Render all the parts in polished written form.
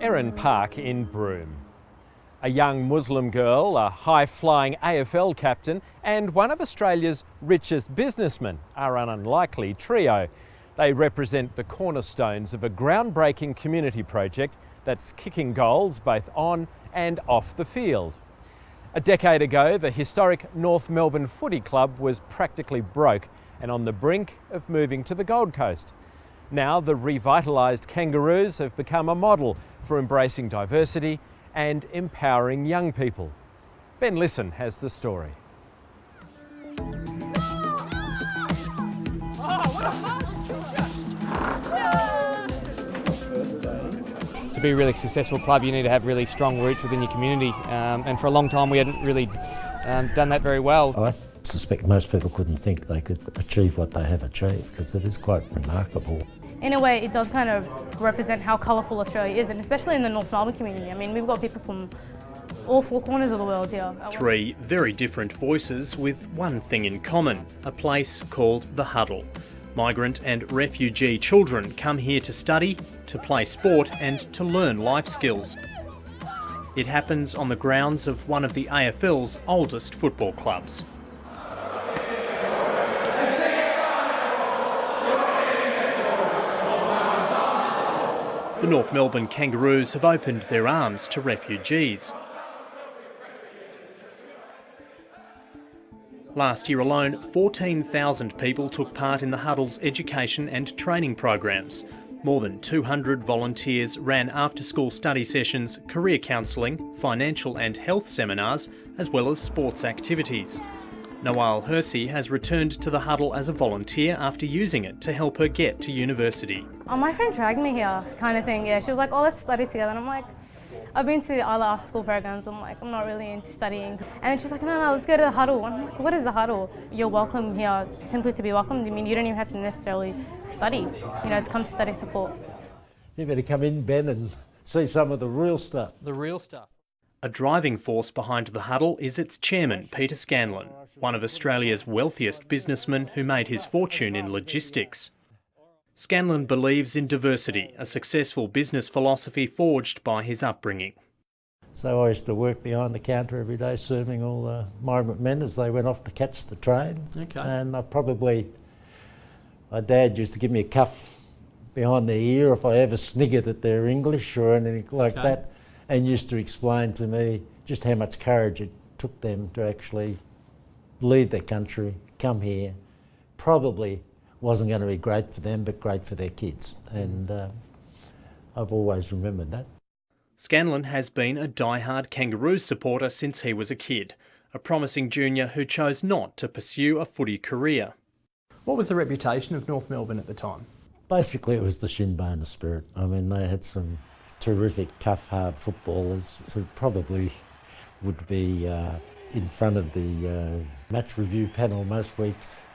Erin Park in Broome. A young Muslim girl, a high-flying AFL captain and one of Australia's richest businessmen are an unlikely trio. They represent the cornerstones of a groundbreaking community project that's kicking goals both on and off the field. A decade ago, the historic North Melbourne Footy Club was practically broke and on the brink of moving to the Gold Coast. Now the revitalised Kangaroos have become a model for embracing diversity and empowering young people. Ben Lisson has the story. To be a really successful club, you need to have really strong roots within your community, and for a long time we hadn't really done that very well. I suspect most people couldn't think they could achieve what they have achieved, because it is quite remarkable. In a way, it does kind of represent how colourful Australia is, and especially in the North Melbourne community. I mean, we've got people from all four corners of the world here. Three very different voices with one thing in common, a place called the Huddle. Migrant and refugee children come here to study, to play sport and to learn life skills. It happens on the grounds of one of the AFL's oldest football clubs. The North Melbourne Kangaroos have opened their arms to refugees. Last year alone, 14,000 people took part in the Huddle's education and training programs. More than 200 volunteers ran after-school study sessions, career counselling, financial and health seminars, as well as sports activities. Noelle Hersey has returned to the Huddle as a volunteer after using it to help her get to university. Oh, my friend dragged me here, kind of thing, yeah. She was like, oh, let's study together. And I'm like, I've been to other after-school programs. I'm like, I'm not really into studying. And then she's like, no, let's go to the Huddle. I'm like, what is the Huddle? You're welcome here simply to be welcomed. I mean, you don't even have to necessarily study, to come to study support. You better come in, Ben, and see some of the real stuff. The real stuff. A driving force behind the Huddle is its chairman, Peter Scanlon, one of Australia's wealthiest businessmen who made his fortune in logistics. Scanlon believes in diversity, a successful business philosophy forged by his upbringing. So I used to work behind the counter every day serving all the migrant men as they went off to catch the train. Okay. And my dad used to give me a cuff behind the ear if I ever sniggered at their English or anything like that, and used to explain to me just how much courage it took them to actually leave their country, come here. Probably wasn't going to be great for them, but great for their kids. And I've always remembered that. Scanlon has been a die-hard Kangaroos supporter since he was a kid, a promising junior who chose not to pursue a footy career. What was the reputation of North Melbourne at the time? Basically, it was the shin-boner spirit. I mean, they had some terrific, tough, hard footballers who probably would be in front of the match review panel most weeks.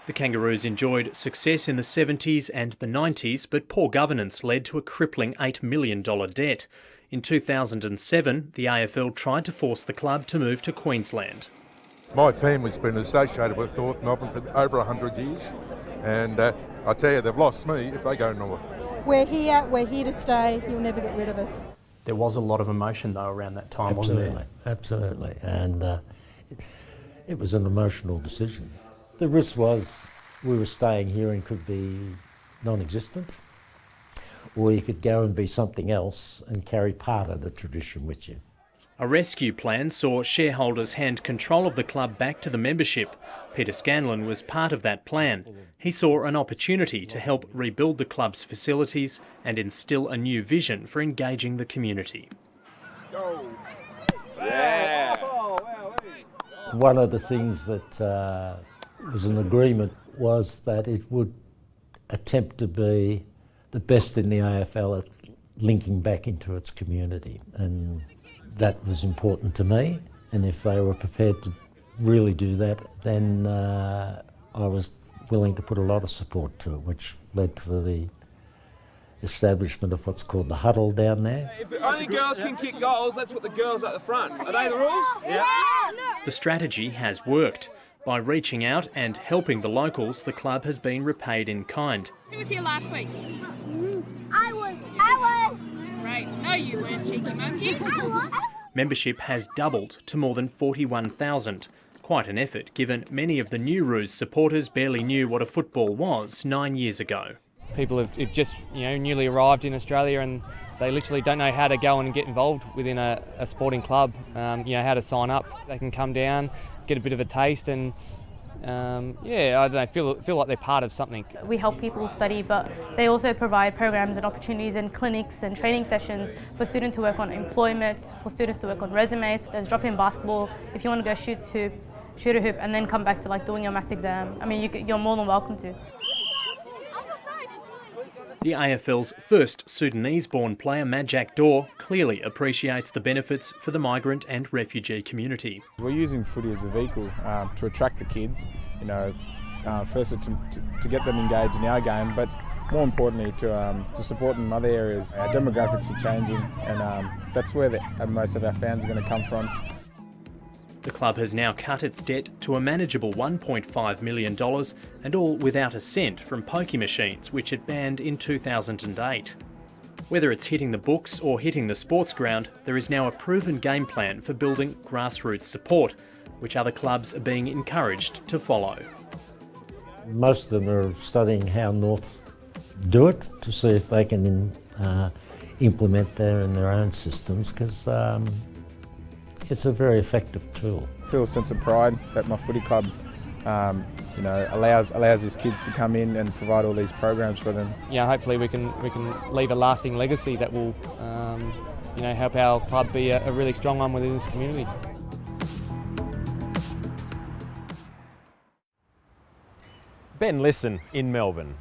The Kangaroos enjoyed success in the 70s and the 90s, but poor governance led to a crippling $8 million debt. In 2007, the AFL tried to force the club to move to Queensland. My family's been associated with North Melbourne for over 100 years, and I tell you, they've lost me if they go north. We're here to stay, you'll never get rid of us. There was a lot of emotion though around that time, wasn't there? Absolutely, and it was an emotional decision. The risk was we were staying here and could be non-existent, or you could go and be something else and carry part of the tradition with you. A rescue plan saw shareholders hand control of the club back to the membership. Peter Scanlon was part of that plan. He saw an opportunity to help rebuild the club's facilities and instill a new vision for engaging the community. Yeah. One of the things that was an agreement was that it would attempt to be the best in the AFL at linking back into its community, and that was important to me. And if they were prepared to really do that, then I was willing to put a lot of support to it, which led to the establishment of what's called the Huddle down there. If only girls can kick goals, let's put the girls at the front. Are they the rules? Yeah. The strategy has worked. By reaching out and helping the locals, the club has been repaid in kind. Who was here last week? I was. great. No, you weren't, cheeky monkey. Membership has doubled to more than 41,000. Quite an effort, given many of the new Roos supporters barely knew what a football was 9 years ago. People have just newly arrived in Australia and they literally don't know how to go and get involved within a sporting club, how to sign up. They can come down, get a bit of a taste and I don't know, feel like they're part of something. We help people study, but they also provide programs and opportunities and clinics and training sessions for students to work on employment, for students to work on resumes. There's drop-in basketball if you want to go shoot a hoop and then come back to doing your maths exam. I mean, you're more than welcome to. The AFL's first Sudanese-born player, Majak Dor, clearly appreciates the benefits for the migrant and refugee community. We're using footy as a vehicle to attract the kids, firstly to get them engaged in our game, but more importantly to support them in other areas. Our demographics are changing and that's where most of our fans are going to come from. The club has now cut its debt to a manageable $1.5 million, and all without a cent from pokie machines, which it banned in 2008. Whether it's hitting the books or hitting the sports ground, there is now a proven game plan for building grassroots support, which other clubs are being encouraged to follow. Most of them are studying how North do it to see if they can implement that in their own systems, because it's a very effective tool. I feel a sense of pride that my footy club allows these kids to come in and provide all these programs for them. Hopefully we can leave a lasting legacy that will help our club be a really strong one within this community. Ben Lisson in Melbourne.